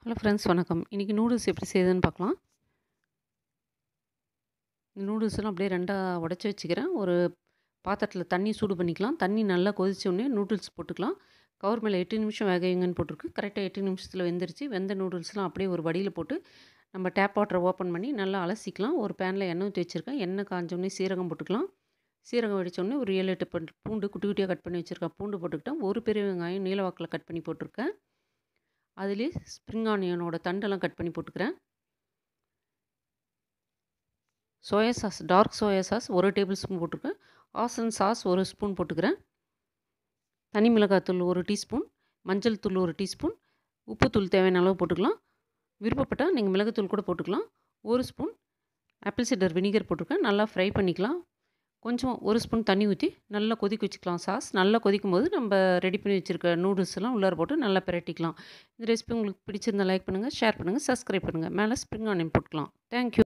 Hello friends வணக்கம். இன்றைக்கி noodles எப்படி செய்யுதுன்னு பார்க்கலாம். இந்த நூடுல்ஸ்லாம் அப்படியே 2ஆ உடைச்சு வச்சுக்கிறேன். ஒரு பாத்திரத்தில் தண்ணி சூடு பண்ணிக்கலாம். தண்ணி நல்லா கொதிச்சோடனே நூடுல்ஸ் போட்டுக்கலாம். கவர் மேலே 8 நிமிஷம் வேக வைங்கன்னு போட்டிருக்கு. கரெக்டாக 8 நிமிஷத்தில் வெந்துருச்சு. வெந்த நூடுல்ஸ்லாம் அப்படியே ஒரு வடியில் போட்டு நம்ம டேப் வாட்டரை ஓப்பன் பண்ணி நல்லா அலசிக்கலாம். ஒரு பேனில் எண்ணெய் ஊற்றி வச்சுருக்கேன். எண்ணெய் காஞ்சோடனே சீரகம் போட்டுக்கலாம். சீரகம் வெடித்தோடனே ஒரு 7, 8 பூண்டு குட்டி குட்டியாக கட் பண்ணி வச்சுருக்கேன். பூண்டு போட்டுக்கிட்டேன். ஒரு பெரிய வெங்காயம் நீல வாக்கில் கட் பண்ணி போட்டிருக்கேன். அதுலேயே ஸ்ப்ரிங் ஆனியனோட தண்டெல்லாம் கட் பண்ணி போட்டுக்கிறேன். Soya sauce, dark soya sauce 1 table spoon போட்டிருக்கேன். ஆசன் சாஸ் 1 ஸ்பூன் போட்டுக்கிறேன். தனி மிளகாத்தூள் 1 டீஸ்பூன், மஞ்சள் தூள் 1 டீஸ்பூன், உப்புத்தூள் தேவையான அளவு போட்டுக்கலாம். விருப்பப்பட்டால் நீங்கள் மிளகுத்தூள் கூட போட்டுக்கலாம். 1 ஸ்பூன் ஆப்பிள் சைடர் வினிகர் போட்டிருக்கேன். நல்லா ஃப்ரை பண்ணிக்கலாம். கொஞ்சம் 1 ஸ்பூன் தண்ணி ஊற்றி நல்லா கொதிக்க வச்சுக்கலாம். சாஸ் நல்லா கொதிக்கும் போது நம்ம ரெடி பண்ணி வச்சுருக்க நூடுல்ஸ் எல்லாம் உள்ளார போட்டு நல்லா பிரட்டிக்கலாம். இந்த ரெசிபி உங்களுக்கு பிடிச்சிருந்தா லைக் பண்ணுங்கள், ஷேர் பண்ணுங்கள், சப்ஸ்கிரைப் பண்ணுங்கள். மேலே ஸ்ப்ரிங் ஆனியன் போட்டுக்கலாம். தேங்க்யூ.